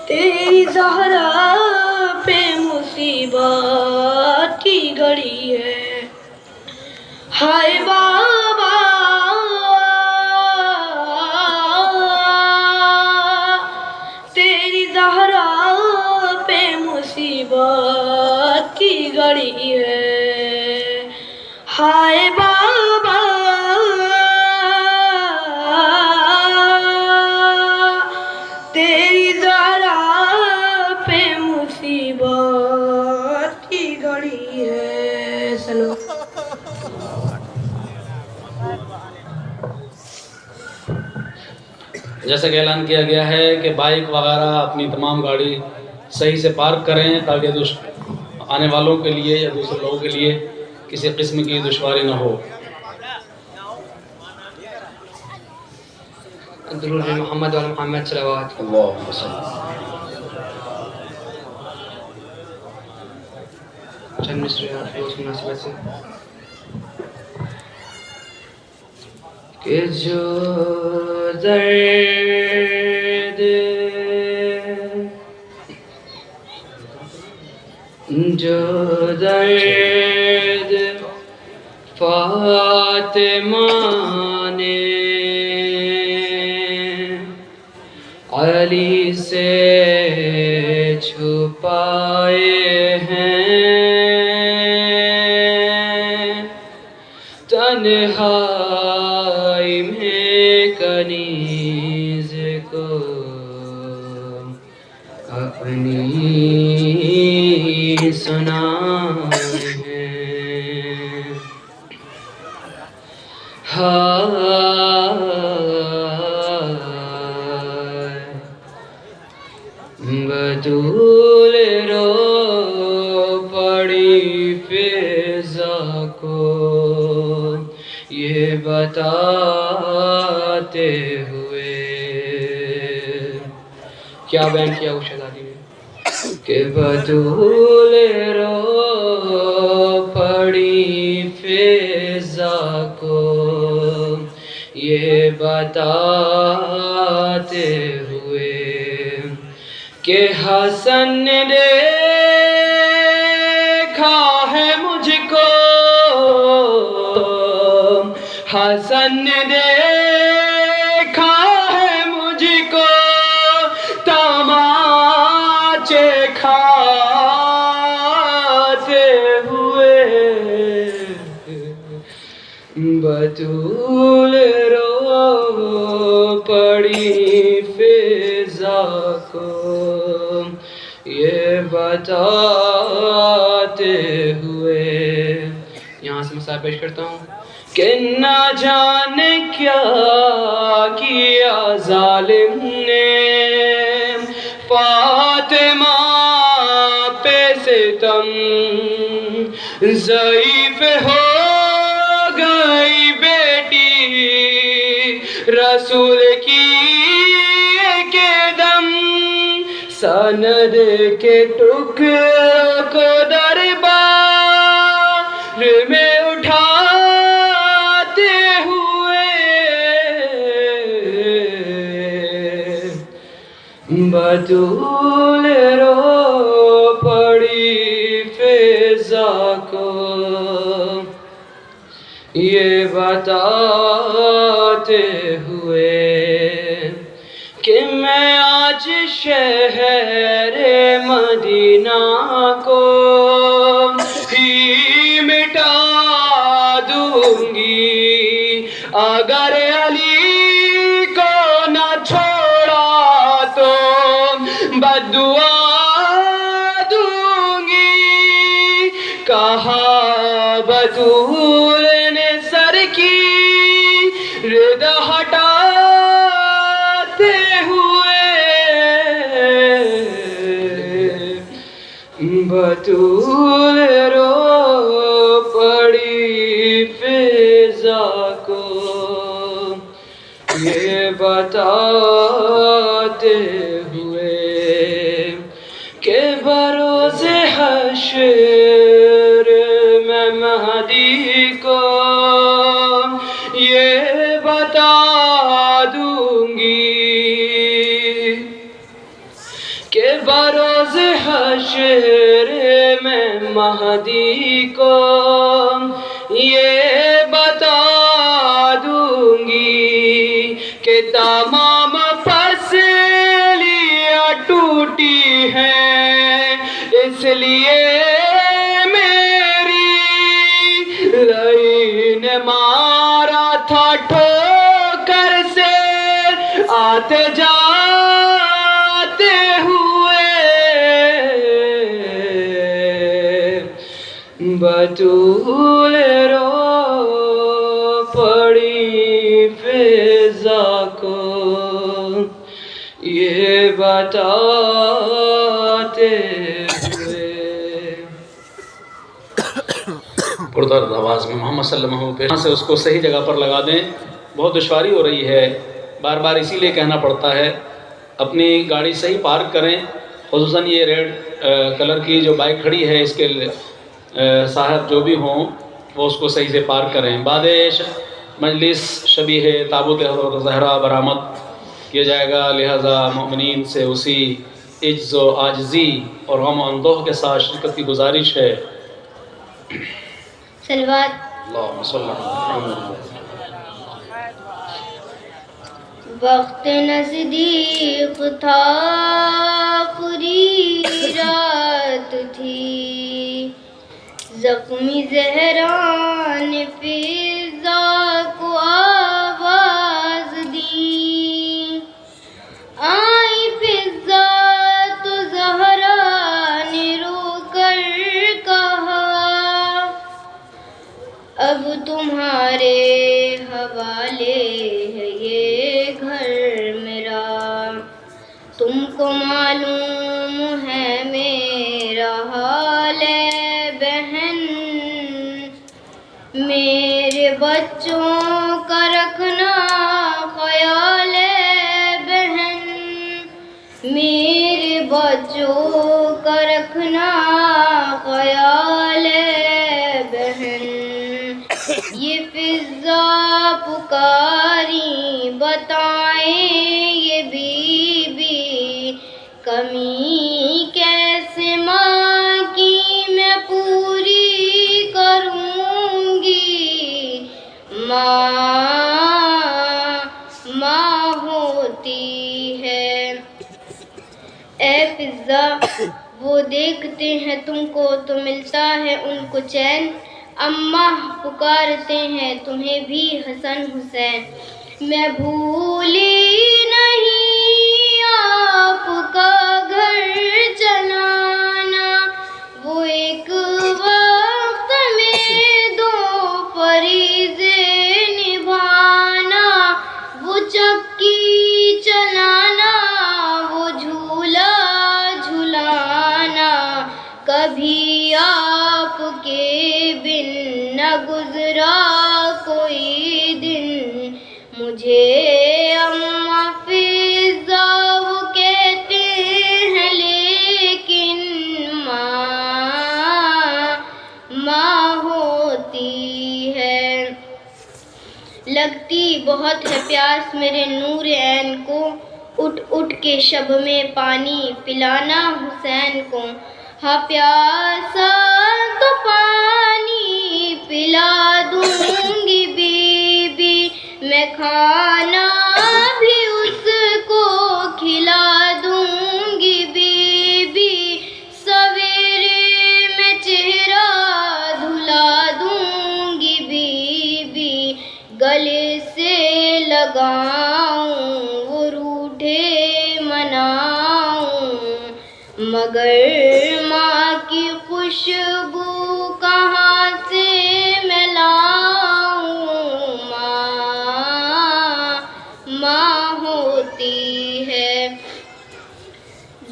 تیری زہرا پہ مصیبت کی گھڑی ہے، ہائے بابا تیری زہرا پہ مصیبت کی گھڑی ہے، ہائے بابا تیری زہرا پہ مصیبت کی گھڑی ہے۔ سلو جیسا کہ اعلان کیا گیا ہے کہ بائک وغیرہ اپنی تمام گاڑی صحیح سے پارک کریں تاکہ آنے والوں کے لیے یا دوسرے لوگوں کے لیے کسی قسم کی دشواری نہ ہو۔ درود محمد و محمد صلوات۔ اللہم صلی۔ چند مصریات اس مناسبت سے کہ جو درد فاطمہ نے علی سے چھپائے ہیں، تنہائی میں کنیز کو اپنی سنائے ہیں، بطول رو پڑی فضا کو یہ بتاتے ہوئے، کیا بیان کیا وہ شہزادی نے کہ بطول رو پڑی فضا کو یہ بتاتے ہوئے کہ حسن نے دیکھا ہے مجھ کو، حسن نے دیکھا ہے مجھ کو تماچے کھاتے ہوئے، بطول رو پڑی فضا کو یہ بتاتے ہوئے۔ یہاں سے مسائل پیش کرتا ہوں کہ نہ جانے کیا کیا ظالم نے فاطمہ پہ ستم، ضعیف ہو گئی بیٹی رسول کی کے دم، سند کے ٹکڑوں کو دربار میں اٹھاتے ہوئے، بطول رو پڑی فضا کو یہ بتاتے ہوئے کہ میں آج شہر مدینہ کو ہی مٹا دوں گی، اگر علی کو نہ چھوڑا تو بددعا دوں گی۔ کہا بطول نے سر کی ردا ہٹاتے ہوئے، بطول رو پڑی فضا کو یہ بتاتے ہوئے کہ بروز حشر میں مہدی کو یہ بتا دوں گی کہ بروز حشر میں مہدی کو یہ بتا دوں گی کہ تمام پسلیاں ٹوٹی ہیں، اس لیے میری لئی نے مارا تھا ٹھوکر سے آتے جاتے ہوئے، بطول رو پڑی فضا کو یہ بتاتے ہوئے۔ پردرد آواز میں محمد صلی اللہ علیہ وسلم پہ یہاں سے اس کو صحیح جگہ پر لگا دیں۔ بہت دشواری ہو رہی ہے، بار بار اسی لیے کہنا پڑتا ہے اپنی گاڑی صحیح پارک کریں، خصوصاً یہ ریڈ کلر کی جو بائک کھڑی ہے اس کے صاحب جو بھی ہوں وہ اس کو صحیح سے پارک کریں۔ بعد مجلس شبیہ تابوت حضرت زہرا برآمد کیا جائے گا، لہذا مومنین سے اسی عجز و عاجزی اور غم و اندوہ کے ساتھ شرکت کی گزارش ہے۔ سلوات۔ اللہم صلی اللہ علیہ وسلم۔ وقت نزدیک تھا، آخری رات تھی، زخمی زہرا نے فضا کو آواز دی، آئی فضا تو زہرا نے رو کر کہا، اب تمہارے حوالے ہے یہ گھر میرا، تم کو معلوم ہے میرا حال ہے بہن، میرے بچوں کا رکھنا خیال ہے بہن، میرے بچوں کا رکھنا خیال ہے بہن، یہ فضا پکاری بتائیں یہ بی بی، کمی کیسے ماں کی میں پوری کروں گی، ماں ہوتی ہے۔ اے فضا، وہ دیکھتے ہیں تم کو تو ملتا ہے ان کو چین، اماں پکارتے ہیں تمہیں بھی حسن حسین، میں بھولی نہیں آپ کا گھر چلانا، وہ ایک وقت میں دو فریضے نبھانا، وہ چکی چلانا، وہ جھولا جھلانا، کبھی آپ کے بن نہ گزرا کوئی دن، مجھے اماں فضا وہ کہتے ہیں لیکن ماں ہوتی ہے۔ لگتی بہت ہے پیاس میرے نور عین کو، اٹھ اٹھ کے شب میں پانی پلانا حسین کو، ہاں پیاسا تو پانی پلا دوں گی بی بی، میں کھانا بھی اس کو کھلا دوں گی بی بی، سویرے میں چہرہ دھلا دوں گی بی بی، گلے سے لگاؤں وہ روٹھے مناؤں، مگر ماں کی خوشبو کہاں سے میں لاؤں، ماں ہوتی ہے۔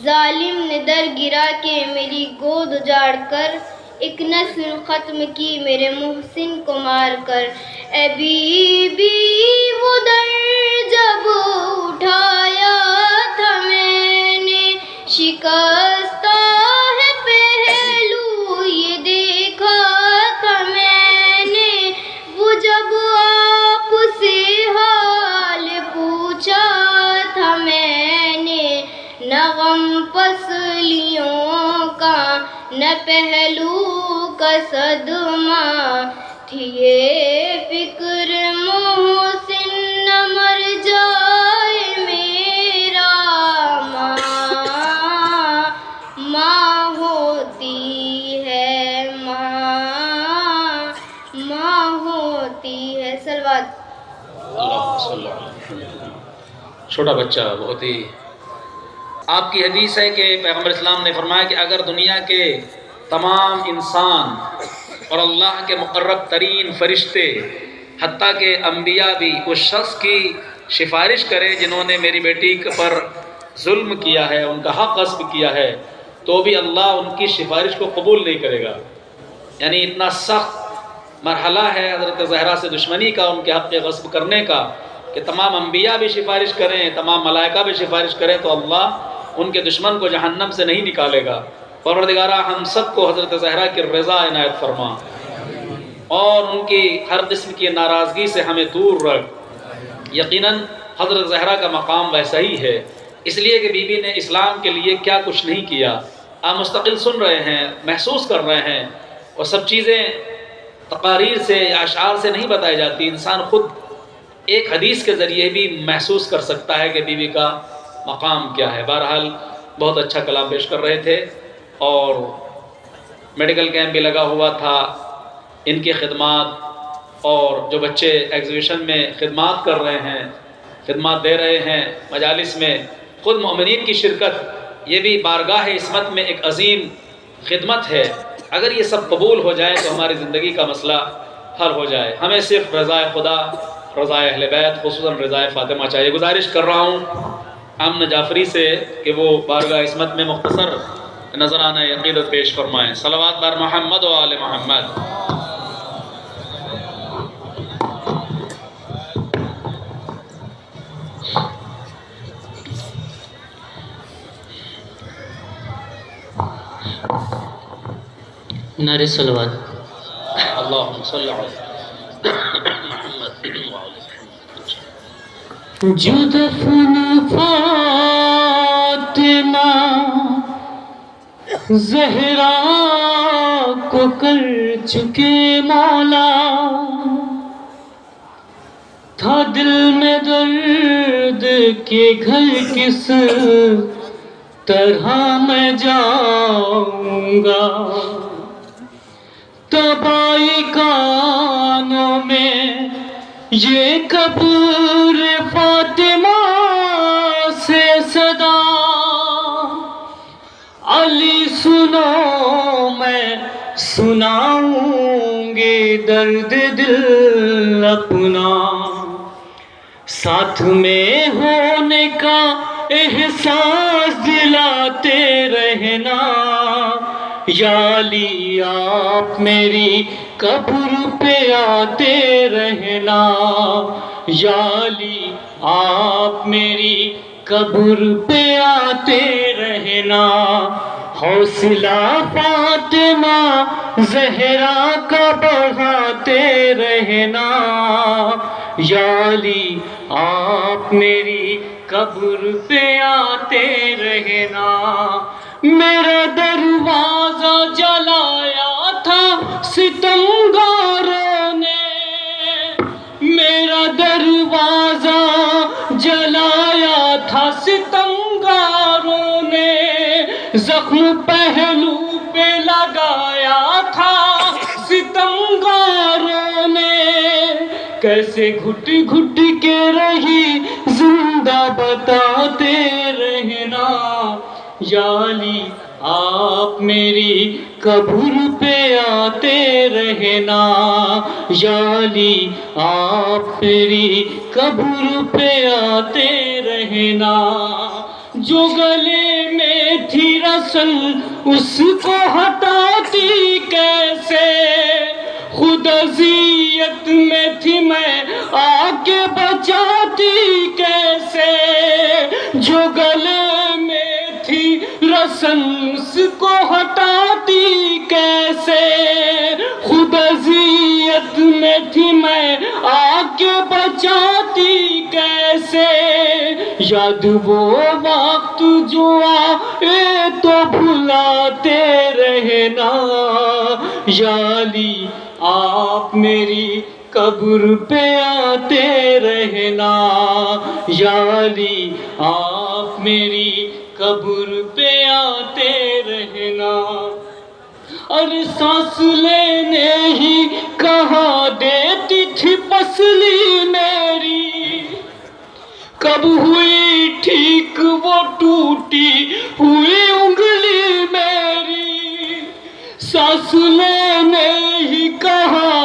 ظالم نے در گرا کے میری گود اجاڑ کر، ایک نسل ختم کی میرے محسن کو مار کر، اے بی بی وہ در جب اٹھایا تھا میں نے، شکستہ ہے پہلو یہ دیکھا تھا میں نے، وہ جب آپ سے حال پوچھا تھا میں نے، نہ غم پسلیوں کا نہ پہلو کا صدمہ تھی یہ فکر محسن نہ مر جائے میرا ماں ہوتی ہے ماں ہوتی ہے. صلوات. اللہ صلی اللہ علیہ وسلم. چھوٹا بچہ بہت ہی. آپ کی حدیث ہے کہ پیغمبر اسلام نے فرمایا کہ اگر دنیا کے تمام انسان اور اللہ کے مقرب ترین فرشتے حتیٰ کہ انبیاء بھی اس شخص کی سفارش کرے جنہوں نے میری بیٹی پر ظلم کیا ہے، ان کا حق غصب کیا ہے، تو بھی اللہ ان کی سفارش کو قبول نہیں کرے گا. یعنی اتنا سخت مرحلہ ہے حضرت زہرا سے دشمنی کا، ان کے حق غصب کرنے کا، کہ تمام انبیاء بھی سفارش کریں، تمام ملائکہ بھی سفارش کریں تو اللہ ان کے دشمن کو جہنم سے نہیں نکالے گا. پروردگارہ ہم سب کو حضرت زہرا کی رضا عنایت فرما اور ان کی ہر قسم کی ناراضگی سے ہمیں دور رکھ. یقیناً حضرت زہرا کا مقام ویسا ہی ہے، اس لیے کہ بی بی نے اسلام کے لیے کیا کچھ نہیں کیا. آپ مستقل سن رہے ہیں، محسوس کر رہے ہیں، اور سب چیزیں تقاریر سے یا اشعار سے نہیں بتائی جاتی. انسان خود ایک حدیث کے ذریعے بھی محسوس کر سکتا ہے کہ بی بی کا مقام کیا ہے. بہرحال بہت اچھا کلام پیش کر رہے تھے اور میڈیکل کیمپ بھی لگا ہوا تھا. ان کی خدمات اور جو بچے ایگزیبیشن میں خدمات کر رہے ہیں، خدمات دے رہے ہیں مجالس میں، خود مومنین کی شرکت، یہ بھی بارگاہ عصمت میں ایک عظیم خدمت ہے. اگر یہ سب قبول ہو جائے تو ہماری زندگی کا مسئلہ حل ہو جائے. ہمیں صرف رضا خدا، رضا اہل بیت، خصوصاً رضا فاطمہ چاہیے. گزارش کر رہا ہوں امن جعفری سے کہ وہ بارگاہ عصمت میں مختصر نذرانہ عقیدت پیش فرمائیں. صلوات بر محمد و آل محمد. نعرہ صلوات. اللہم صلی علی محمد. جو دفن فاطمہ زہرا کو کر چکے مولا، تھا دل میں درد کے گھر کس طرح میں جاؤں گا. تبائی کانوں میں یہ قبر فاطمہ سے صدا، علی سنو میں سناؤں گی درد دل اپنا. ساتھ میں ہونے کا احساس دلاتے رہنا، یا علی آپ میری قبر پہ آتے رہنا، یا علی آپ میری قبر پہ آتے رہنا. حوصلہ فاطمہ زہرا کا بڑھاتے رہنا، یا علی آپ میری قبر پہ آتے رہنا. میرا دروازہ جلایا تھا ستمگاروں نے، میرا دروازہ جلایا تھا ستمگاروں نے، زخم پہلو پہ لگایا تھا ستمگاروں نے. کیسے گھٹ گھٹ کے رہی زندہ بتاتے رہنا، یا علی آپ میری قبر پہ آتے رہنا، یا علی آپ میری قبر پہ آتے رہنا. جو گلے میں تھی رسل اس کو ہٹاتی کیسے، خود اذیت میں تھی میں آ کے بچاتی کیسے. جو گلے میں تھی رسن اس کو ہٹاتی کیسے، خود اذیت میں تھی میں آ کے بچاتی کیسے. یاد وہ وقت جو آئے تو بھلاتے رہنا، یا علی آپ میری قبر پہ آتے رہنا، یا علی آپ میری قبر پہ آتے رہنا۔ ارے سانس لینے ہی کہاں دیتی تھی پسلی میری، کب ہوئی ٹھیک وہ ٹوٹی ہوئی انگلی میری، سانس لینے ہی کہاں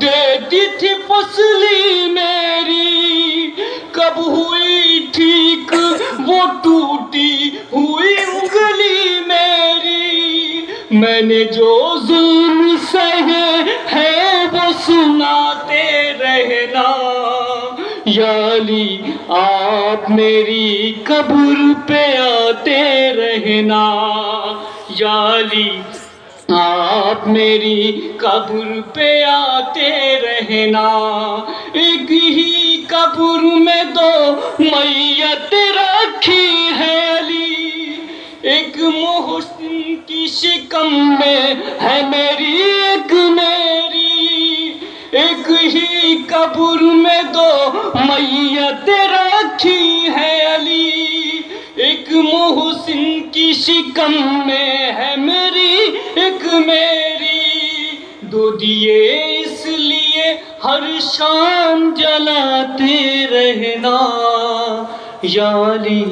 دیتی تھی پسلی میری، کب ہوئی ٹھیک وہ ٹوٹی ہوئی انگلی میری، میں نے جو ظلم سہے ہے وہ سناتے رہنا، یا علی آپ میری قبر پہ آتے رہنا، یا علی آپ میری قبر پہ آتے رہنا۔ ایک ہی قبر میں دو میت رکھی ہے علی، ایک محسن کی شکم میں ہے میری ایک میری، ایک ہی قبر میں دو میت رکھی ہے علی، ایک محسن کی شکم میں ہے میری ایک میری، دو دیے اس لیے ہر شام جلاتے رہنا، یا علی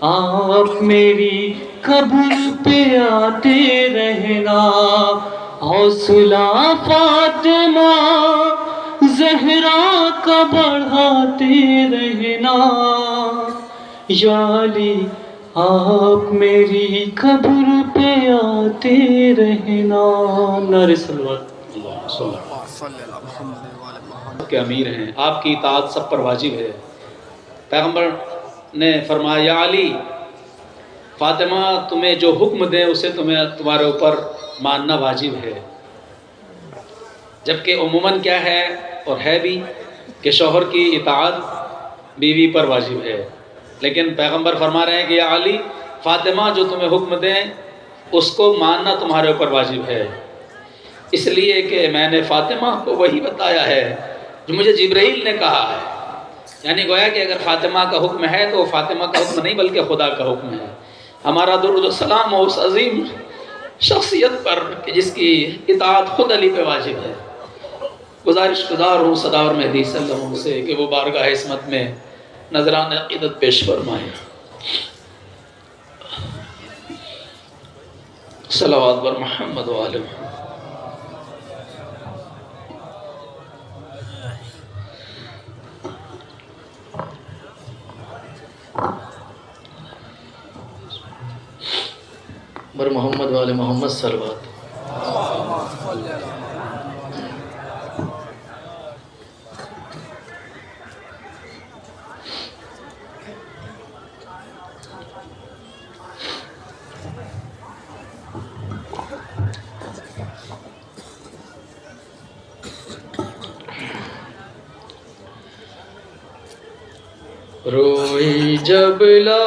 آپ میری قبر پہ آتے رہنا، حوصلہ فاطمہ زہرا کا بڑھاتے رہنا، یا علی آپ میری قبر پہ آتے رہنا۔ نعرہ صلوات۔ کے امیر ہیں، آپ کی اطاعت سب پر واجب ہے۔ پیغمبر نے فرمایا یا علی فاطمہ تمہیں جو حکم دے اسے تمہارے اوپر ماننا واجب ہے، جبکہ عموماً کیا ہے اور ہے بھی کہ شوہر کی اطاعت بیوی پر واجب ہے، لیکن پیغمبر فرما رہے ہیں کہ یا علی فاطمہ جو تمہیں حکم دیں اس کو ماننا تمہارے اوپر واجب ہے، اس لیے کہ میں نے فاطمہ کو وہی بتایا ہے جو مجھے جبرائیل نے کہا ہے، یعنی گویا کہ اگر فاطمہ کا حکم ہے تو فاطمہ کا حکم نہیں بلکہ خدا کا حکم ہے۔ ہمارا درود و سلام ہو اس عظیم شخصیت پر کہ جس کی اطاعت خود علی پہ واجب ہے۔ گزارش گزار ہوں صداور مہدی صلی اللہ علیہ وسلم سے کہ وہ بارگاہ عصمت میں نذران عقیدت پیش فرمائے۔ صلوات بر محمد و آل محمد۔ بر محمد و آل محمد صلوات۔ روئی جب لاڈلی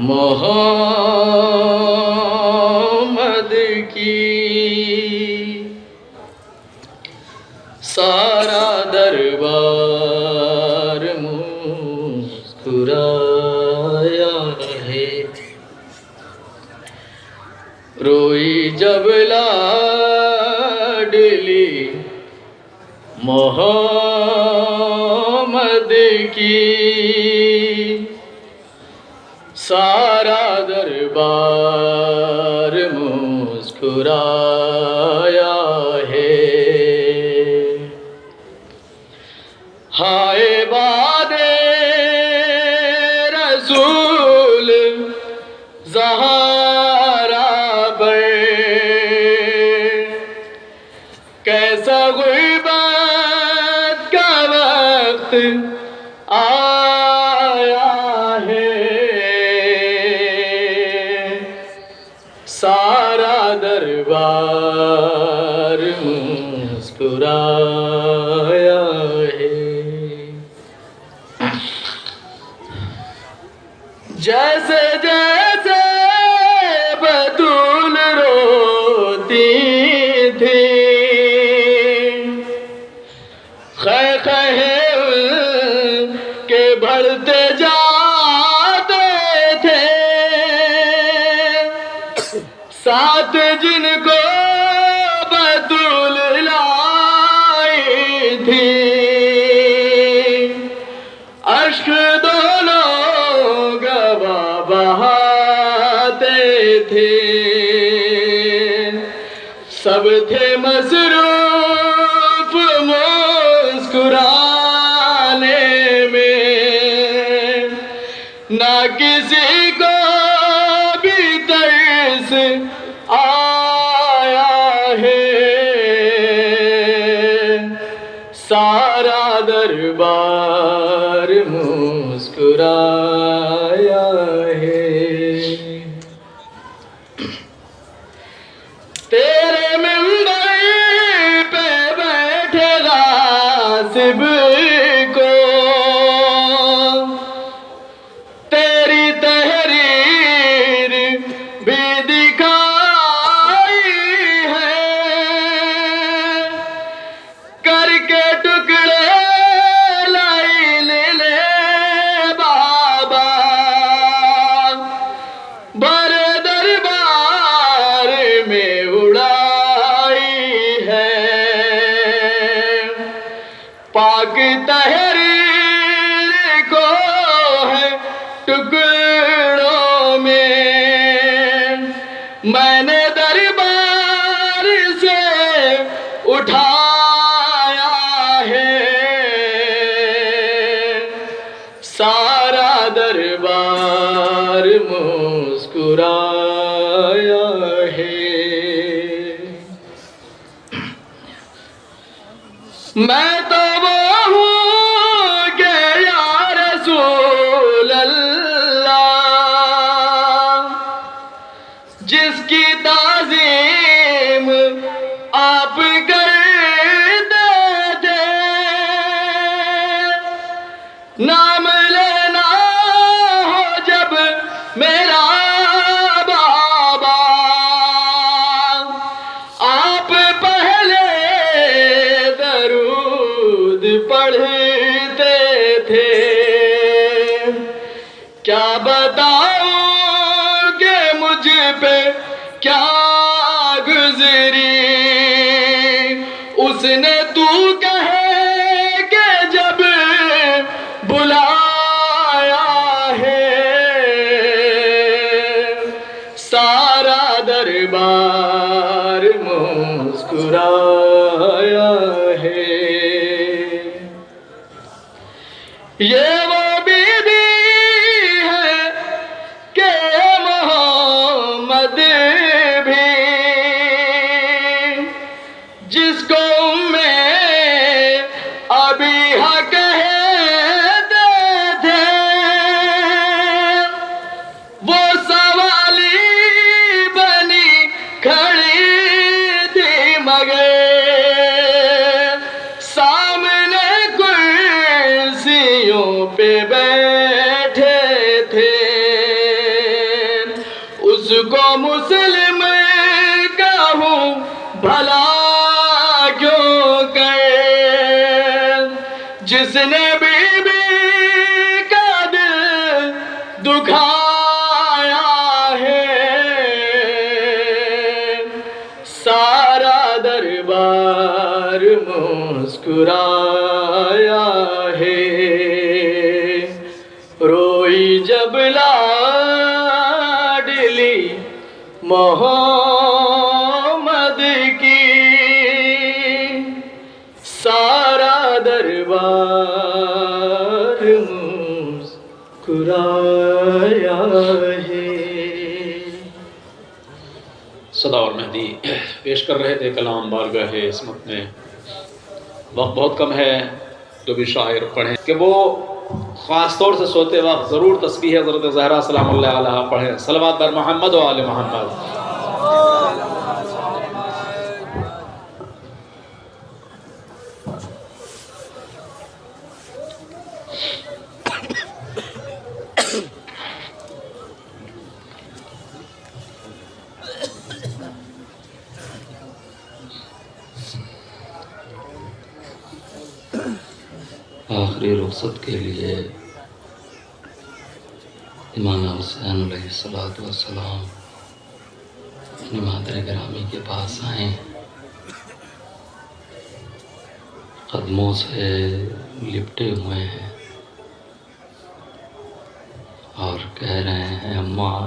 محمد کی، سارا دربار مسکرایا ہے، روئی جب لاڈلی محمد کی، سارا دربار مسکرایا ہے، ہائے باد رسول زہرا پر کیسا غربت کا وقت آیا ہے، سارا دربار جیسے جیسے بطول روتی تھی خے کے بڑھتے جاتے تھے ساتھ جن کو بطول لائی تھی اشک دونوں گواہ بہاتے تھے سب تھے مصروف مسکرانے میں نہ کسی کو بھی ترس آیا ہے سارا دربار مسکرایا ہے تیرے منبر پہ بیٹھے غاصب کو تیری تحریر بھی دکھائی ہے کر کے ٹکڑے لائن لے بابا بڑے دربار میں اڑائی ہے پاک تحریر کو ہے ٹکڑوں میں میں نے دربار سے اٹھایا ہے سارا دربار مسکرایا ہے میں تو وہ ہوں کہ یا رسول اللہ جس کی تعظیم آپ کرتے تھے نام لینا ہو جب میرا بابا آپ پہلے درود پڑھتے تھے کیا بتاؤں کہ مجھ پہ کیا گزری اس نے تو کہے کہ جب بلایا ہے سارا دربار مسکرایا ہے یہ وہ بی بی ہے کہ محمد بھی جس کو میں ابھی کہتے تھے وہ سوالی بنی کھڑی تھی مگر سامنے کرسیوں پہ بیٹھے تھے اس کو مسلم کہوں بھلا کیوں کہ جس نے بی بی کا دل دکھایا ہے سارا دربار مسکرایا ہے روئی جب لاڈلی محمد کی سارا دربار مسکرایا ہے صدا اور مہدی پیش کر رہے تھے کلام بارگاہ عصمت میں وقت بہت کم ہے جو بھی شاعر پڑھیں کہ وہ خاص طور سے سوتے وقت ضرور تسبیح حضرت زہرا سلام اللہ علیہ پڑھیں صلوات بر محمد و آل محمد آخری رخصت کے لیے مولانا حسین علیہ السلام اپنی مادر گرامی کے پاس آئیں، قدموں سے لپٹے ہوئے ہیں اور کہہ رہے ہیں اماں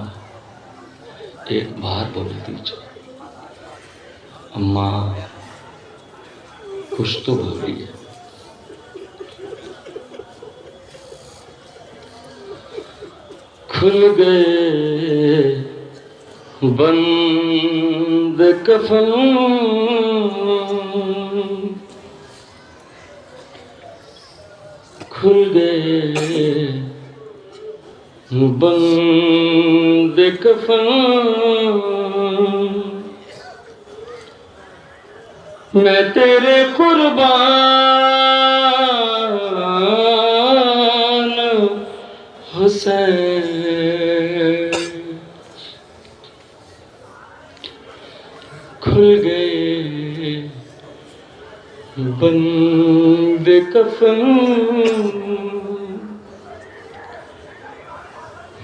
ایک بار بول دیجیے، اماں کچھ تو بولیے۔ کھل گئے بند کفن، کھل گئے بند کفن، میں تیرے قربان حسین، کھل گئے بند کفن،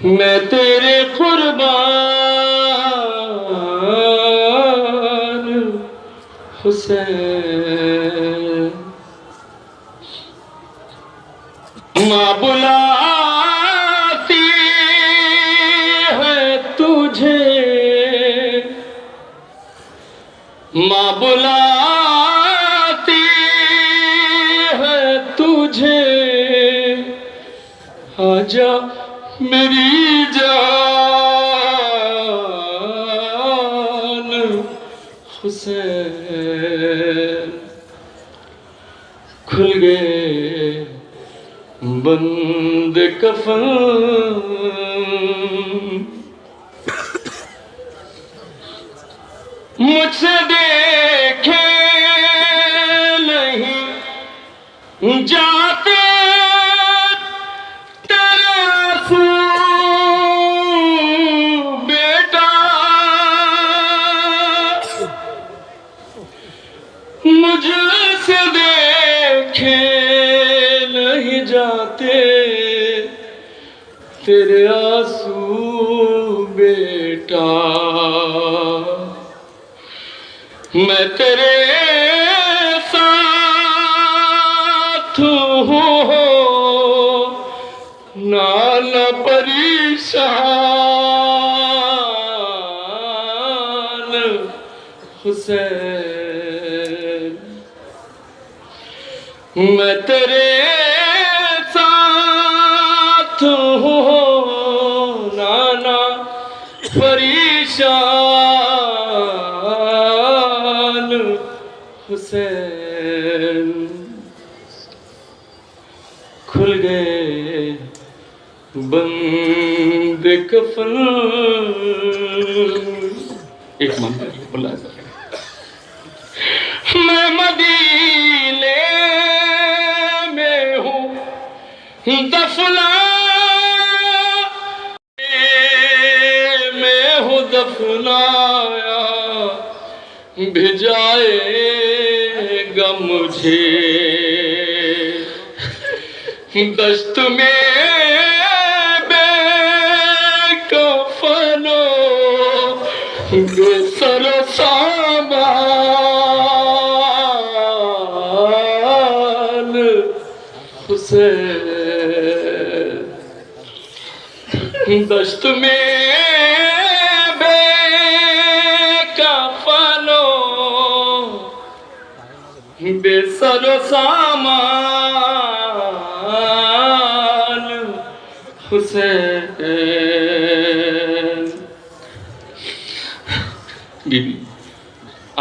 میں تیرے قربان حسین، ماں بلاتی ہے تجھے، ماں بلاتی ہے تجھے، آجا میری جان حسین، کھل گئے بند کفن، مجھ سے دیکھے نہیں جاتے تیرے آنسو بیٹا، مجھ سے دیکھے نہیں جاتے تیرے آنسو بیٹا، میں تیرے ساتھ ہوں نانا پریشان حسین، میں تیرے ساتھ ہوں نانا پریشان حسین، کھل گئے بند کفن، ایک منظر بلا میں مدینے میں ہوں دفنا، میں ہوں دفنایا بھجائے گا مجھے دشت میں بے کفن بے سر و سامان حسین، دشت میں بے کفن بے سر و سامان حسین، بی بی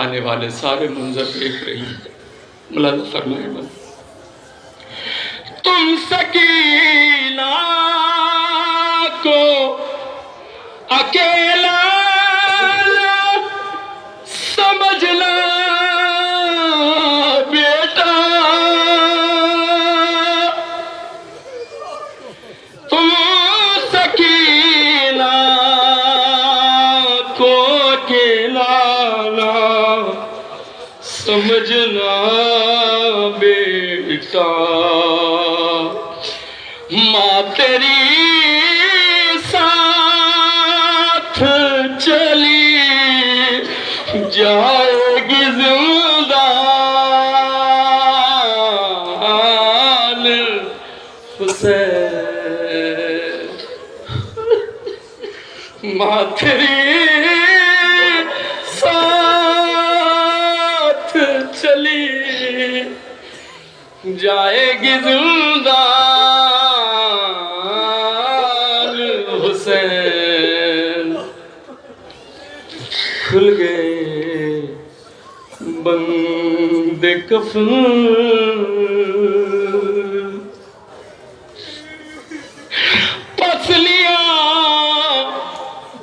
آنے والے سارے منظر دیکھ رہی ہیں، ملاحظہ فرمائے بس، تم سکینہ کو اکیلا سمجھنا بیٹا، تم سکینہ کو اکیلا سمجھنا بیٹا، ماں تیری ساتھ چلی جائے گی زندان حسین ماں تیری ساتھ چلی جائے گی زندان حسین کھل گئے بند کفن پسلیاں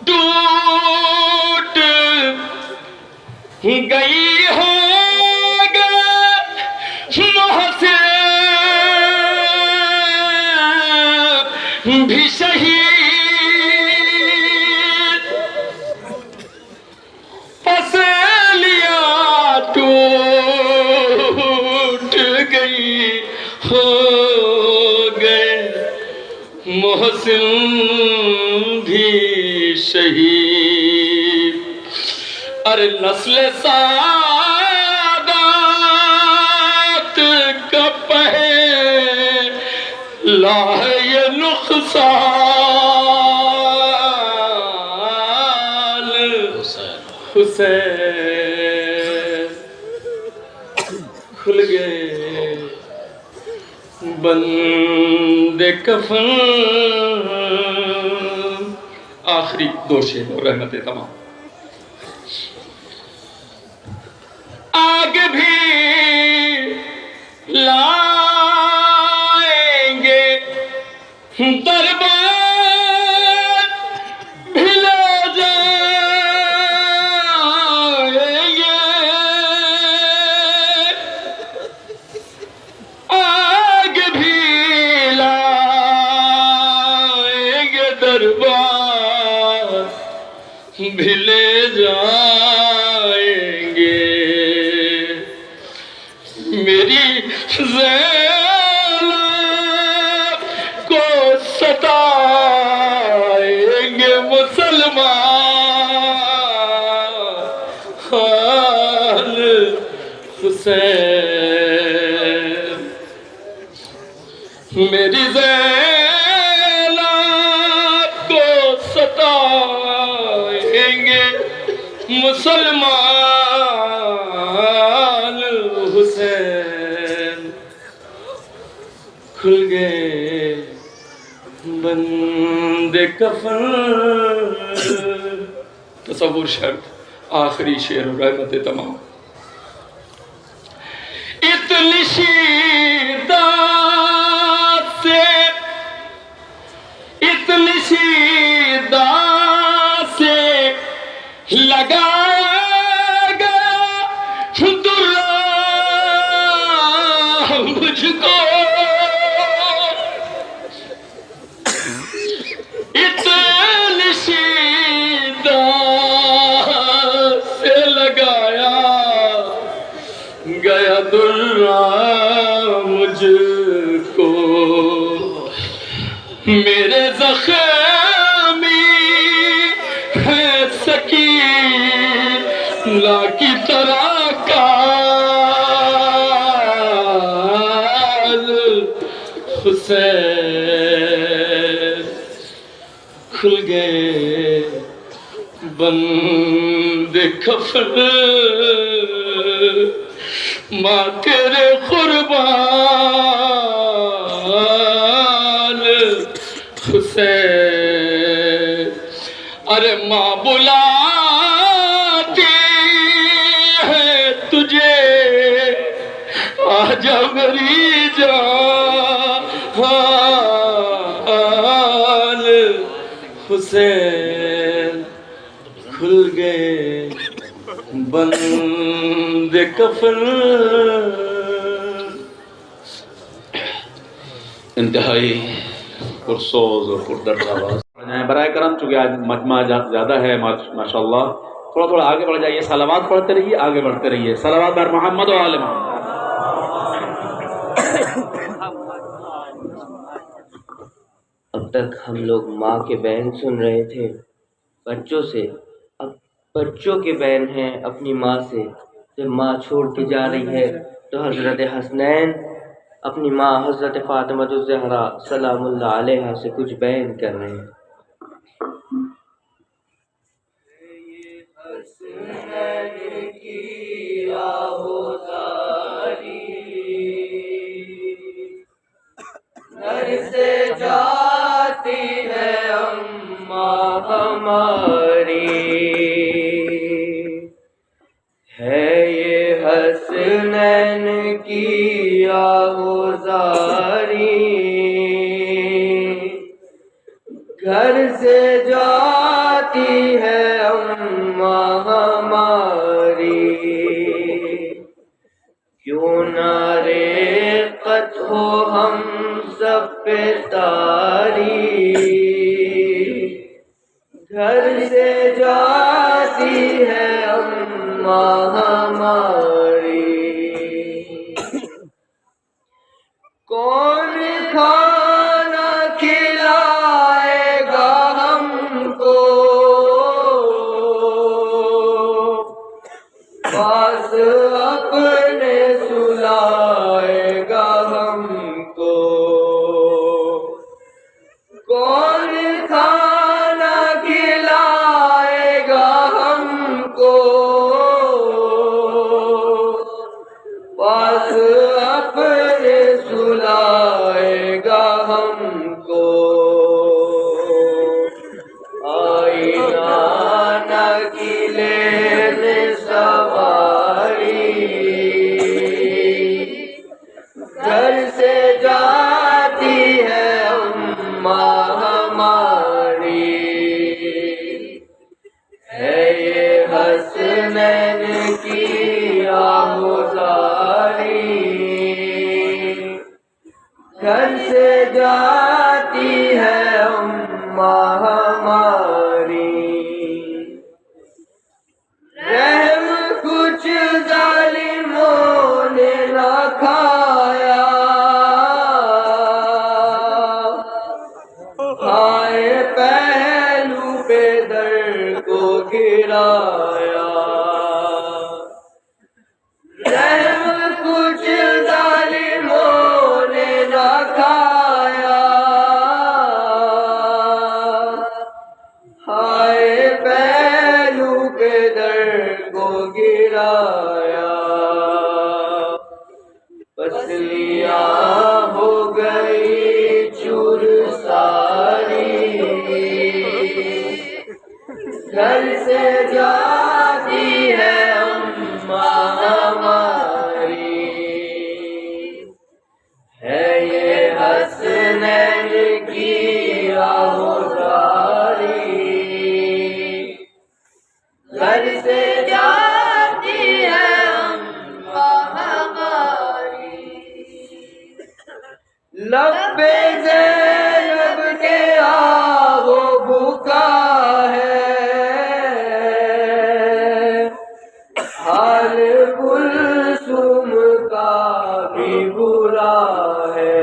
ٹوٹ گئی ہوگا محسن بھی شہید پسلیاں ٹوٹ گئی ہو گئے محسن بھی شہید ارے نسل سعادت کا پہلا ہے یہ نقصان حسین کھل گئے بند کفن آخری دو شعر اور رحمت تمام آگ بھی لائیں گے دربار بھی لے جائیں گے آگ بھی لائیں گے دربار بھی لے جائیں گے میری زینب کو ستائیں گے مسلمان حسین میری زینب کو ستائیں گے مسلمان حسین کھل گئے بند کفن تصور شرط آخری شعر و رحمت تمام اتنی شدت سے لگائے گا درا مجھ کو اتنی شدت سے لگایا گیا درا مجھ کو میرے زخمی ہے سکینہ کی طرح کال حسین کھل گئے بند کفن ماں تیرے قربان حسین ارے ماں بلاتی ہے تجھے آجا میری جان حسین کھل گئے بند کفن انتہائی پرسوز اور پردرد آواز برائے کرم، چونکہ آج مجمع زیادہ ہے ماشاءاللہ، تھوڑا تھوڑا آگے بڑھ جائیے، صلوات پڑھتے رہیے، آگے بڑھتے رہیے، صلوات بر محمد و آل محمد۔ تک ہم لوگ ماں کے بیان سن رہے تھے بچوں سے، اب بچوں کے بیان ہیں اپنی ماں سے۔ جب ماں چھوڑ کے جا رہی ہے تو حضرت حسنین اپنی ماں حضرت فاطمہ الزہرا سلام اللہ علیہا سے کچھ بیان کر رہے ہیں۔ گھر سے جاتی ہے اماں ہماری، ہے یہ حسنین کی آہوزاری۔ گھر سے جاتی ہے اماں ہماری، کیوں نہ ریقت ہو ہم سب پہ تاری۔ گھر سے جاتی ہے اماں ہماری، کون کھانا کھلائے گا ہم کو، پاس اپنے سلائے گا ہم کو۔ کون کھانا کھلائے گا ہم کو، پاس اپنے سلائے گا ہم کو۔ آئینہ نہ کی لینے سواری، گھر سے جاتی ہے اماں ہماری، ہے یہ حسنین کی آہوزاری۔ گھر سے جاتی ہے اماں ہماری، رحم کچھ ظالموں نے نہ کھایا، آئے پہلو پہ در کو گرایا۔ رحم کچھ ظالموں نے نہ کھایا، آئے پہلو پہ در کو گرایا۔ پسلیاں ہو گئی چور ساری، گھر سے جاتی ہے اماں ہماری، ہے یہ حسنین کی آہوزاری۔ گھر سے جاتی ہے اماں ہماری، لب پہ زینب کے آہو بھوکا ہے، حال کلثوم کا بھی برا ہے۔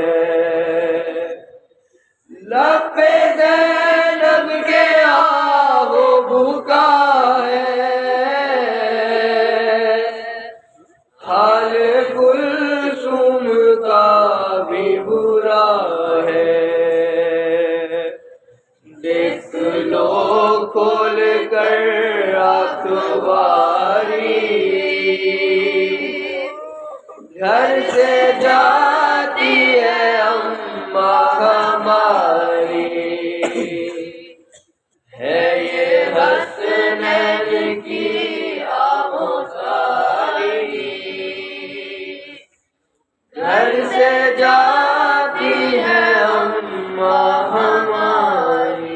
لب پہ زینب کے آہو بھوکا ہے، حال کلثوم کا بھی برا ہے۔ دیکھ لو کھول کر اخباری، گھر سے جاتی ہے اماں ہماری، ہے یہ حسنین کی آہوزاری۔ گھر سے جاتی ہے اماں ہماری۔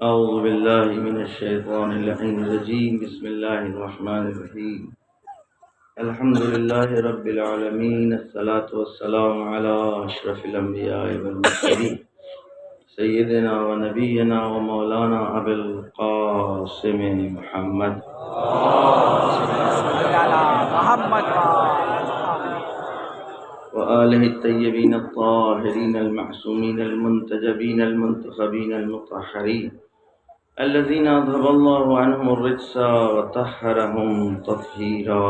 أعوذ بالله من الشيطان الرجيم بسم الله الرحمن الرحيم الحمد لله رب العالمين الصلاة والسلام على أشرف الأنبياء والمرسلين سيدنا ونبينا ومولانا أبي القاسم محمد وآله الطيبين الطاهرين المعصومين المنتجبين المنتخبين المطهرين الذين أذهب الله عنهم الرجس وطهرهم تطهيرا.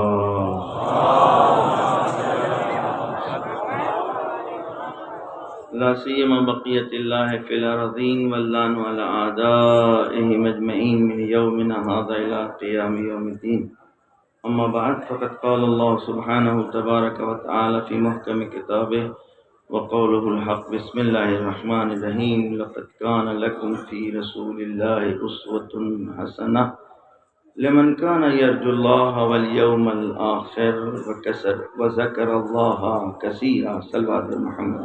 لا سيما بقية الله في الأرضين واللعن على أعدائهم أجمعين من يومنا هذا إلى قيام يوم الدين. أما بعد فقد قال الله سبحانه تبارك وتعالى في محكم كتابه وقوله الحق بسم الله الرحمن الرحيم لقد كان لكم في رسول الله أسوة حسنة لمن كان يرجو الله واليوم الآخر وذكر الله كثيرا. صلوات محمد.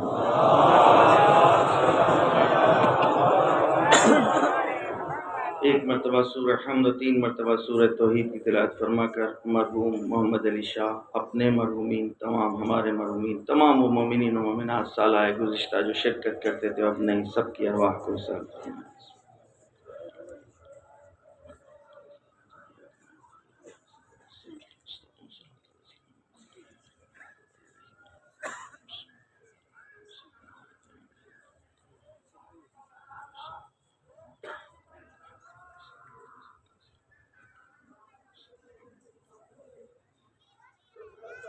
ایک مرتبہ سورہ حمد و 3 مرتبہ سورہ توحید کی تلاوت فرما کر مرحوم محمد علی شاہ اپنے مرحومین تمام ہمارے مرحومین تمام وہ مومنین و مومنات سالہ گزشتہ جو شرکت کرتے تھے اپنے سب کی ارواح کو سلام فرمائیں.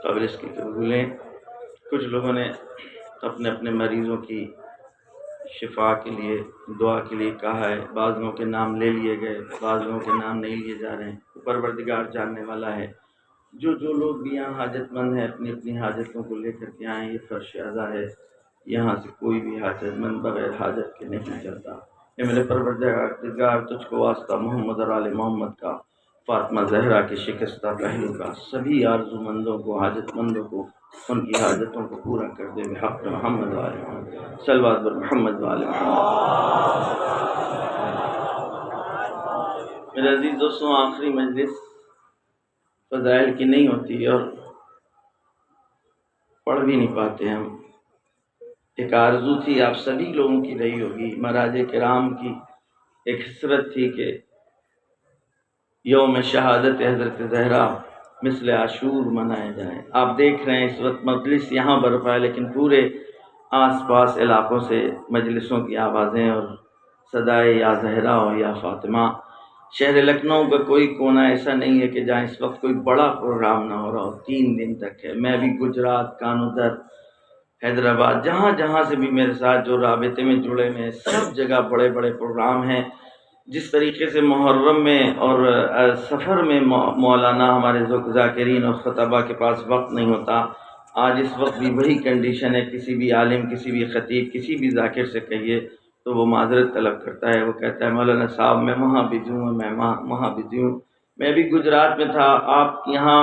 قبل اس کی کہ بھولیں کچھ لوگوں نے اپنے اپنے مریضوں کی شفا کے لیے دعا کے لیے کہا ہے. بعض لوگوں کے نام لے لیے گئے، بعض لوگوں کے نام نہیں لیے جا رہے ہیں. پروردگار جاننے والا ہے. جو لوگ بھی یہاں حاجت مند ہیں اپنی اپنی حاجتوں کو لے کر کے آئیں. یہ فرش اعضا ہے، یہاں سے کوئی بھی حاجت مند بغیر حاجت کے نہیں چلتا. اے میرے پروردگار تجھ کو واسطہ محمد اور آل محمد کا، فاطمہ زہرا کے شکستہ پہلو کا، سبھی آرزو مندوں کو، حاجت مندوں کو ان کی حاجتوں کو پورا کر دے. بحق محمد و آل محمد، صلوات بر محمد و آل محمد. میرے عزیز دوستوں، آخری مجلس فضائل کی نہیں ہوتی اور پڑھ بھی نہیں پاتے ہم. ایک آرزو تھی آپ سبھی لوگوں کی رہی ہوگی، مہاراج کرام کی ایک حسرت تھی کہ یوم شہادت حضرت زہرا مثل عاشور منائے جائیں. آپ دیکھ رہے ہیں اس وقت مجلس یہاں برپا ہے، لیکن پورے آس پاس علاقوں سے مجلسوں کی آوازیں اور صدائے یا زہرا ہو یا فاطمہ. شہر لکھنؤ کا کوئی کونا ایسا نہیں ہے کہ جہاں اس وقت کوئی بڑا پروگرام نہ ہو رہا ہو. 3 دن تک ہے. میں بھی گجرات، کانودر، حیدرآباد، جہاں جہاں سے بھی میرے ساتھ جو رابطے میں جڑے ہوئے ہیں، سب جگہ بڑے بڑے پروگرام ہیں. جس طریقے سے محرم میں اور سفر میں مولانا ہمارے ذاکرین اور خطبہ کے پاس وقت نہیں ہوتا، آج اس وقت بھی وہی کنڈیشن ہے. کسی بھی عالم، کسی بھی خطیب، کسی بھی ذاکر سے کہیے تو وہ معذرت طلب کرتا ہے. وہ کہتا ہے مولانا صاحب میں وہاں بزی ہوں، میں وہاں بزی ہوں. میں بھی گجرات میں تھا. آپ یہاں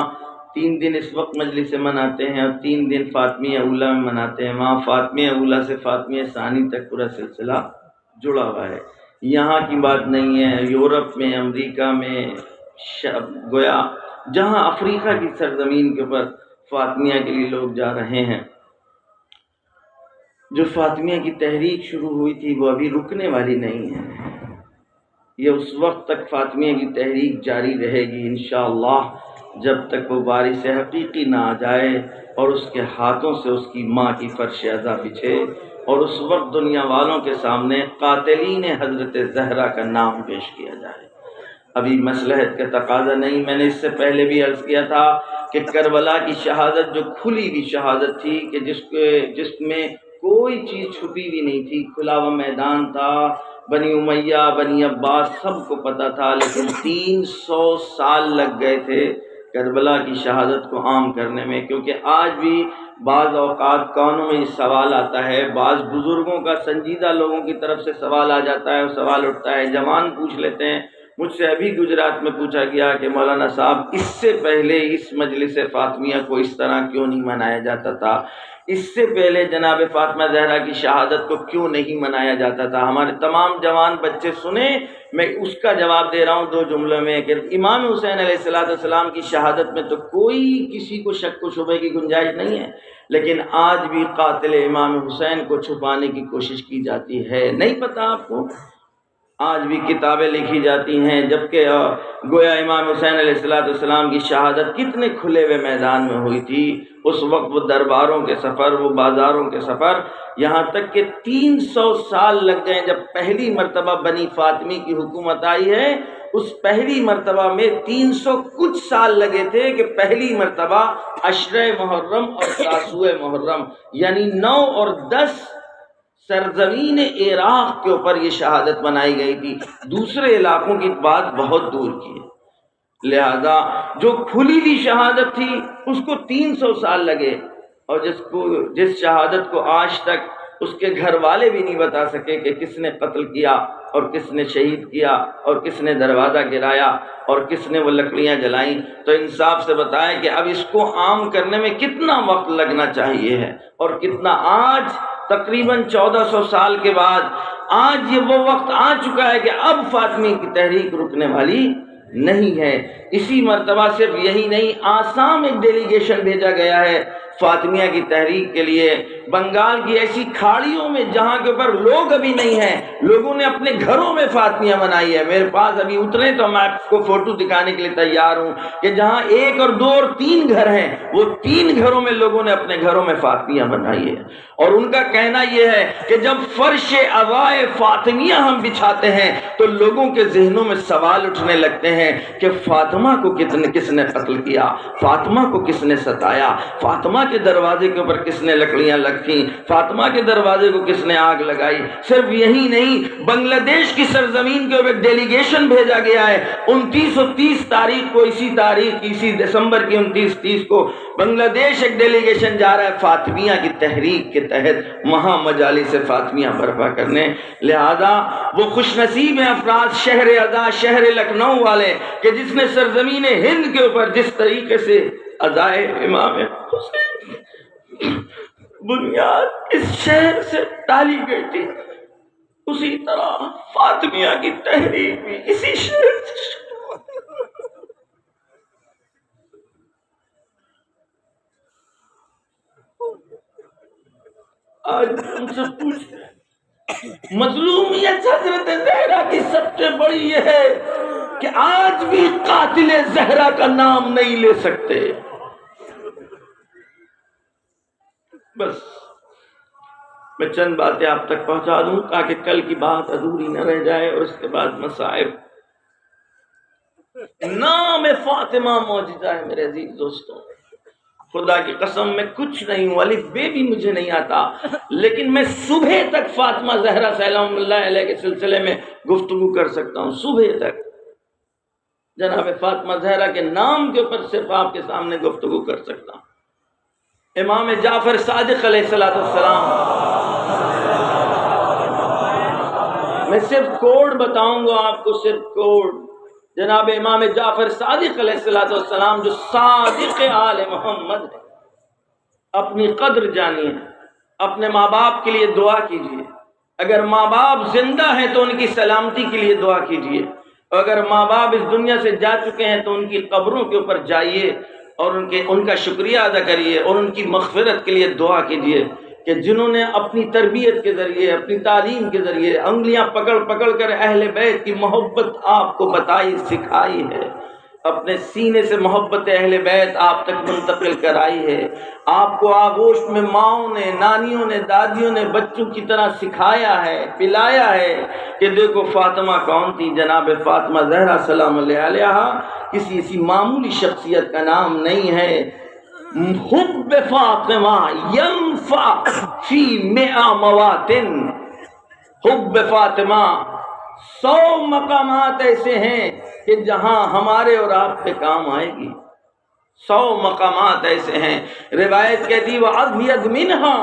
3 دن اس وقت مجلس مناتے ہیں اور 3 دن فاطمیہ اولیٰ میں مناتے ہیں. وہاں فاطمیہ اولیٰ سے فاطمیہ ثانی تک پورا سلسلہ جڑا ہوا ہے. یہاں کی بات نہیں ہے. یورپ میں، امریکہ میں، گویا جہاں افریقہ کی سرزمین کے اوپر فاطمیہ کے لیے لوگ جا رہے ہیں. جو فاطمیہ کی تحریک شروع ہوئی تھی وہ ابھی رکنے والی نہیں ہے. یہ اس وقت تک فاطمیہ کی تحریک جاری رہے گی انشاءاللہ، جب تک وہ وارث حقیقی نہ آ جائے اور اس کے ہاتھوں سے اس کی ماں کی فرش اعضا بچھے اور اس وقت دنیا والوں کے سامنے قاتلین حضرت زہرا کا نام پیش کیا جائے. ابھی مصلحت کا تقاضا نہیں. میں نے اس سے پہلے بھی عرض کیا تھا کہ کربلا کی شہادت جو کھلی ہوئی شہادت تھی کہ جس میں کوئی چیز چھپی بھی نہیں تھی، کھلا ہوا میدان تھا. بنی امیہ، بنی عباس سب کو پتہ تھا، لیکن 300 سال لگ گئے تھے کربلا کی شہادت کو عام کرنے میں. کیونکہ آج بھی بعض اوقات کانوں میں سوال آتا ہے، بعض بزرگوں کا سنجیدہ لوگوں کی طرف سے سوال آ جاتا ہے، سوال اٹھتا ہے، جوان پوچھ لیتے ہیں. مجھ سے ابھی گجرات میں پوچھا گیا کہ مولانا صاحب اس سے پہلے اس مجلس فاطمیہ کو اس طرح کیوں نہیں منایا جاتا تھا؟ اس سے پہلے جناب فاطمہ زہرا کی شہادت کو کیوں نہیں منایا جاتا تھا؟ ہمارے تمام جوان بچے سنیں، میں اس کا جواب دے رہا ہوں 2 جملوں میں کہ امام حسین علیہ السلام کی شہادت میں تو کوئی کسی کو شک و شبہ کی گنجائش نہیں ہے، لیکن آج بھی قاتل امام حسین کو چھپانے کی کوشش کی جاتی ہے. نہیں پتہ آپ کو؟ آج بھی کتابیں لکھی جاتی ہیں، جبکہ گویا امام حسین علیہ السلام کی شہادت کتنے کھلے ہوئے میدان میں ہوئی تھی. اس وقت وہ درباروں کے سفر، وہ بازاروں کے سفر، یہاں تک کہ 300 سال لگ گئے. جب پہلی مرتبہ بنی فاطمی کی حکومت آئی ہے، اس پہلی مرتبہ میں 300 کچھ سال لگے تھے کہ پہلی مرتبہ عشرہ محرم اور تاسوع محرم یعنی 9 اور 10 سرزمین عراق کے اوپر یہ شہادت منائی گئی تھی. دوسرے علاقوں کی بات بہت دور کی ہے. لہذا جو کھلی ہوئی شہادت تھی اس کو 300 سال لگے، اور جس شہادت کو آج تک اس کے گھر والے بھی نہیں بتا سکے کہ کس نے قتل کیا اور کس نے شہید کیا اور کس نے دروازہ گرایا اور کس نے وہ لکڑیاں جلائیں، تو انصاف سے بتائیں کہ اب اس کو عام کرنے میں کتنا وقت لگنا چاہیے ہے اور کتنا. آج تقریباً 1400 سال کے بعد آج یہ وہ وقت آ چکا ہے کہ اب فاطمی کی تحریک رکنے والی نہیں ہے. اسی مرتبہ صرف یہی نہیں، آسام ایک ڈیلیگیشن بھیجا گیا ہے فاطمیہ کی تحریک کے لیے. بنگال کی ایسی کھاڑیوں میں جہاں کے اوپر لوگ ابھی نہیں ہیں، لوگوں نے اپنے گھروں میں فاطمیہ منائی ہے. میرے پاس ابھی اترے تو میں آپ کو فوٹو دکھانے کے لیے تیار ہوں کہ جہاں 1 اور 2 اور 3 گھر ہیں، وہ 3 گھروں میں لوگوں نے اپنے گھروں میں فاطمیہ منائی ہے. اور ان کا کہنا یہ ہے کہ جب فرش عزائے فاطمیہ ہم بچھاتے ہیں تو لوگوں کے ذہنوں میں سوال اٹھنے لگتے ہیں کہ فاطمہ کو کس نے قتل کیا، فاطمہ کو کس نے ستایا، فاطمہ کے دروازے کے اوپر کس نے لکڑیاں رکھی؟ فاطمہ کے دروازے کو کس نے آگ لگائی؟ صرف یہی نہیں، بنگلہ دیش کی سرزمین کے اوپر ڈیلیگیشن بھیجا گیا ہے 29 اور 30 تاریخ کو، اسی دسمبر کی 29-30 کو بنگلہ دیش ایک ڈیلیگیشن جا رہا ہے فاطمیہ کی تحریک کے تحت وہاں مجالس فاطمیہ برپا کرنے۔ لہذا وہ خوش نصیب ہیں افراد شہر ادا، شہر لکھنؤ والے، کہ جس نے سرزمین ہند کے اوپر جس طریقے سے ادائے امام حسین بنیاد اس شہر سے ڈالی گئی تھی، اسی طرح فاطمیہ کی تحریک بھی اسی شہر سے آج ہم سے پوچھتے ہیں، مظلومیت حضرت زہرا کی سب سے بڑی یہ ہے کہ آج بھی قاتل زہرا کا نام نہیں لے سکتے۔ بس میں چند باتیں آپ تک پہنچا دوں تاکہ کل کی بات ادھوری نہ رہ جائے، اور اس کے بعد مصائب۔ نام فاطمہ معجزہ ہے میرے عزیز دوستوں، خدا کی قسم میں کچھ نہیں ہوں، الف بے بھی مجھے نہیں آتا، لیکن میں صبح تک فاطمہ زہرا سلام اللہ علیہ کے سلسلے میں گفتگو کر سکتا ہوں، صبح تک جناب فاطمہ زہرا کے نام کے اوپر صرف آپ کے سامنے گفتگو کر سکتا ہوں۔ امام جعفر صادق علیہ السلام، میں صرف کوڈ بتاؤں گا آپ کو، صرف کوڈ۔ جناب امام جعفر صادق علیہ السلام جو صادق آل محمد ہے، اپنی قدر جانیے، اپنے ماں باپ کے لیے دعا کیجیے، اگر ماں باپ زندہ ہیں تو ان کی سلامتی کے لیے دعا کیجیے، اور اگر ماں باپ اس دنیا سے جا چکے ہیں تو ان کی قبروں کے اوپر جائیے اور ان کا شکریہ ادا کریے اور ان کی مغفرت کے لیے دعا کیجیے کہ جنہوں نے اپنی تربیت کے ذریعے، اپنی تعلیم کے ذریعے انگلیاں پکڑ پکڑ کر اہل بیت کی محبت آپ کو بتائی، سکھائی ہے، اپنے سینے سے محبت اہل بیت آپ تک منتقل کرائی ہے، آپ کو آغوش میں ماؤں نے، نانیوں نے، دادیوں نے بچوں کی طرح سکھایا ہے، پلایا ہے کہ دیکھو فاطمہ کون تھی۔ جناب فاطمہ زہرا سلام اللہ علیہا کسی ایسی معمولی شخصیت کا نام نہیں ہے۔ حب فاطمہ ینفع فی 100 مواطن، حب فاطمہ 100 مقامات ایسے ہیں کہ جہاں ہمارے اور آپ پہ کام آئے گی، 100 مقامات ایسے ہیں۔ روایت کہتی وَأَزْيَدْ مِنْهَا،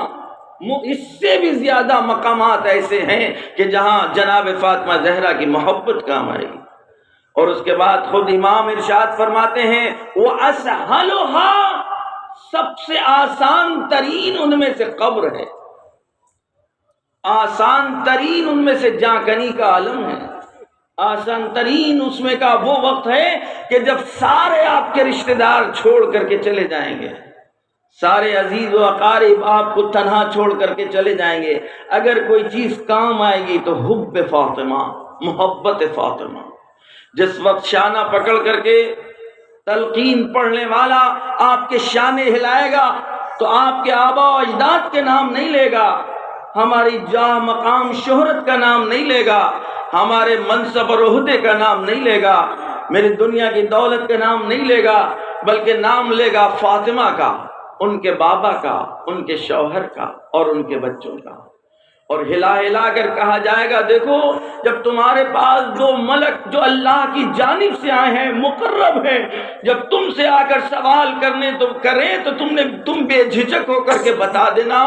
اس سے بھی زیادہ مقامات ایسے ہیں کہ جہاں جناب فاطمہ زہرا کی محبت کام آئے گی۔ اور اس کے بعد خود امام ارشاد فرماتے ہیں وَأَسْهَلُهَا، سب سے آسان ترین ان میں سے قبر ہے، آسان ترین ان میں سے جاکنی کا عالم ہے، آسان ترین اس میں کا وہ وقت ہے کہ جب سارے آپ کے رشتہ دار چھوڑ کر کے چلے جائیں گے، سارے عزیز و اقارب آپ کو تنہا چھوڑ کر کے چلے جائیں گے، اگر کوئی چیز کام آئے گی تو حب فاطمہ، محبت فاطمہ۔ جس وقت شانہ پکڑ کر کے تلقین پڑھنے والا آپ کے شانے ہلائے گا تو آپ کے آبا و اجداد کے نام نہیں لے گا، ہماری جاہ مقام شہرت کا نام نہیں لے گا، ہمارے منصب اور عہدے کا نام نہیں لے گا، میری دنیا کی دولت کا نام نہیں لے گا، بلکہ نام لے گا فاطمہ کا، ان کے بابا کا، ان کے شوہر کا اور ان کے بچوں کا۔ اور ہلا ہلا کر کہا جائے گا دیکھو جب تمہارے پاس 2 ملک جو اللہ کی جانب سے آئے ہیں، مقرب ہیں، جب تم سے آ کر سوال کریں تو تم بے جھجک ہو کر کے بتا دینا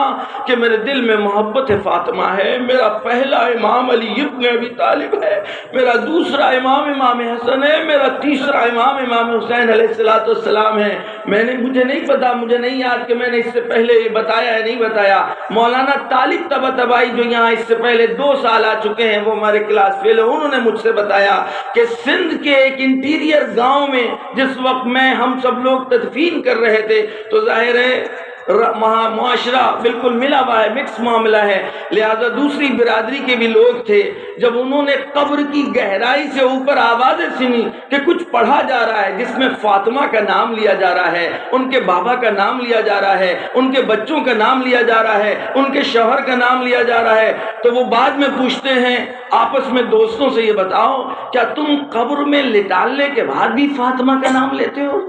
کہ میرے دل میں محبت فاطمہ ہے، میرا پہلا امام علی ابن ابی طالب ہے، میرا دوسرا امام حسن ہے، میرا تیسرا امام حسین علیہ السلام ہے۔ مجھے نہیں پتا، مجھے نہیں یاد کہ میں نے اس سے پہلے یہ بتایا ہے نہیں بتایا۔ مولانا طالب طباطبائی جو یہاں اس سے پہلے 2 سال آ چکے ہیں، وہ ہمارے کلاس فیل ہیں، انہوں نے مجھ سے بتایا کہ سندھ کے ایک انٹیریئر گاؤں میں جس وقت ہم سب لوگ تدفین کر رہے تھے تو ظاہر ہے معاشرہ بالکل ملا ہوا ہے، مکس معاملہ ہے، لہذا دوسری برادری کے بھی لوگ تھے۔ جب انہوں نے قبر کی گہرائی سے اوپر آوازیں سنی کہ کچھ پڑھا جا رہا ہے جس میں فاطمہ کا نام لیا جا رہا ہے، ان کے بابا کا نام لیا جا رہا ہے، ان کے بچوں کا نام لیا جا رہا ہے، ان کے شوہر کا نام لیا جا رہا ہے، تو وہ بعد میں پوچھتے ہیں آپس میں دوستوں سے، یہ بتاؤ کیا تم قبر میں لٹالنے کے بعد بھی فاطمہ کا نام لیتے ہو؟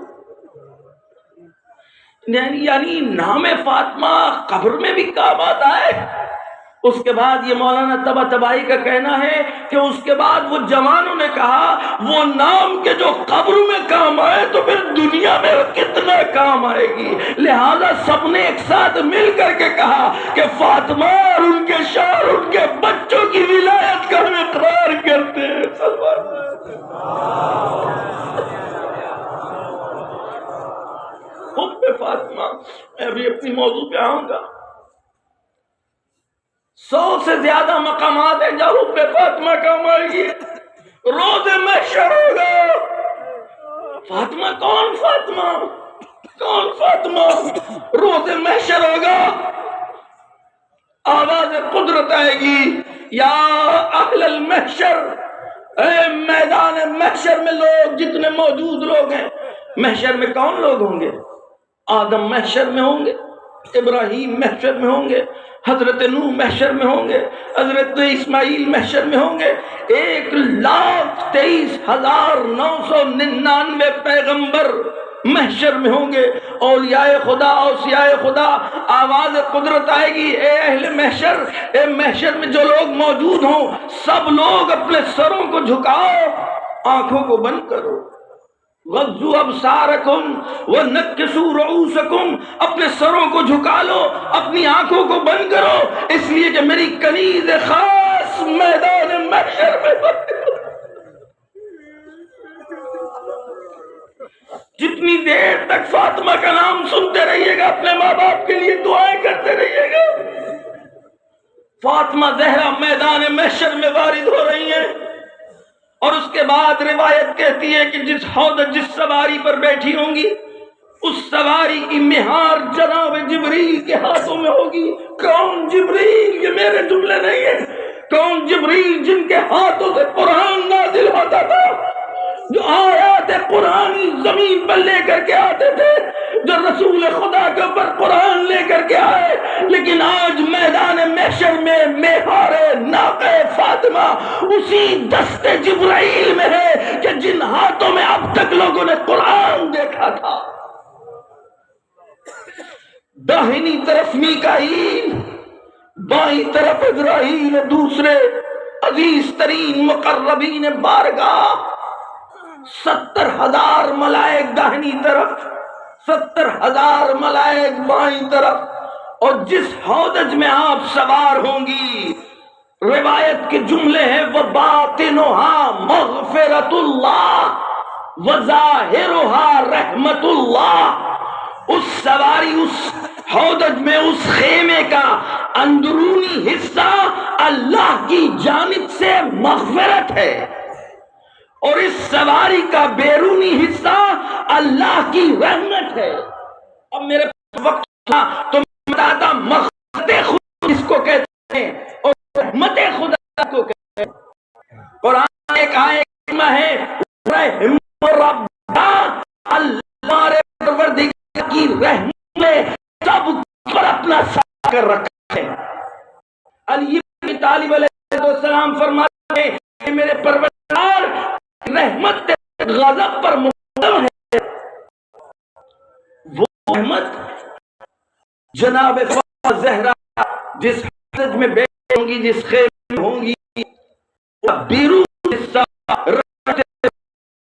یعنی نام فاطمہ قبر میں بھی کام آتا ہے. اس کے بعد یہ مولانا طباطبائی کا کہنا ہے کہ اس کے بعد وہ جوانوں نے کہا وہ نام کے جو قبر میں کام آئے تو پھر دنیا میں کتنا کام آئے گی. لہذا سب نے ایک ساتھ مل کر کے کہا کہ فاطمہ اور ان کے شوہر ان کے بچوں کی ولایت کا ہم اقرار کرتے ہیں. ام فاطمہ. میں ابھی اپنی موضوع پہ آؤں گا. 100 سے زیادہ مقامات ہیں جہاں ام فاطمہ کام آئے گی. روز محشر ہوگا. فاطمہ کون؟ فاطمہ کون؟ فاطمہ. روز محشر ہوگا. آواز قدرت آئے گی یا اہل المحشر، اے میدان محشر میں لوگ جتنے موجود لوگ ہیں. محشر میں کون لوگ ہوں گے؟ آدم محشر میں ہوں گے، ابراہیم محشر میں ہوں گے، حضرت نوح محشر میں ہوں گے، حضرت اسماعیل محشر میں ہوں گے. 1,23,999 پیغمبر محشر میں ہوں گے. اولیاء خدا، اوصیاء خدا. آواز قدرت آئے گی اے اہل محشر، اے محشر میں جو لوگ موجود ہوں سب لوگ اپنے سروں کو جھکاؤ، آنکھوں کو بند کرو. غضوا ابصارکم ونکسوا رؤوسکم. اپنے سروں کو جھکا لو، اپنی آنکھوں کو بند کرو، اس لیے کہ میری کنیز خاص میدان محشر میں. جتنی دیر تک فاطمہ کا نام سنتے رہیے گا اپنے ماں باپ کے لیے دعائیں کرتے رہیے گا. فاطمہ زہرا میدان محشر میں وارد ہو رہی ہیں. اور اس کے بعد روایت کہتی ہے کہ جس سواری پر بیٹھی ہوں گی اس سواری کی مہار جناب جبریل کے ہاتھوں میں ہوگی. کون جبریل؟ یہ میرے جملے نہیں ہیں. کون جبریل؟ جن کے ہاتھوں سے قرآن نازل ہوتا تھا، جو آیات قرآنی زمین پر لے کر کے آتے تھے، جو رسول خدا کے اوپر قرآن لے کر کے آئے. لیکن آج میدان محشر میں مہار ناقہ فاطمہ اسی دست جبرائیل میں ہے کہ جن ہاتھوں میں اب تک لوگوں نے قرآن دیکھا تھا. داہنی طرف میکائیل، بائیں طرف ابراہیل، دوسرے عزیز ترین مقربین بارگاہ. 70,000 ملائک داہنی طرف، 70,000 ملائک بائیں طرف. اور جس ہودج میں آپ سوار ہوں گی، روایت کے جملے ہیں وَبَاطِنُهَا مَغْفِرَةُ اللَّهِ وَظَاهِرُهَا رَحْمَةُ اللَّهِ. اس سواری، اس ہودج میں، اس خیمے کا اندرونی حصہ اللہ کی جانب سے مغفرت ہے، اور اس سواری کا بیرونی حصہ اللہ کی رحمت ہے. اب میرے وقت تھا تو میں بتاتا مغفرت خدا اس کو کہتے ہیں اور رحمت خدا کو کہتے ہیں. قرآن ایک آیت ہے رحم ربنا، اللہ ہمارے پروردگار کی رحمت نے سب پر اپنا ساتھ کر رکھا ہے. علی بن طالب علیہ السلام فرماتے ہیں کہ میرے پروردگار رحمت غضب پر مقدم ہے. وہ رحمت جناب فاطمہ زہرا جس حضرت میں بیٹھی ہوں گی، جس خیمے میں ہوں گی،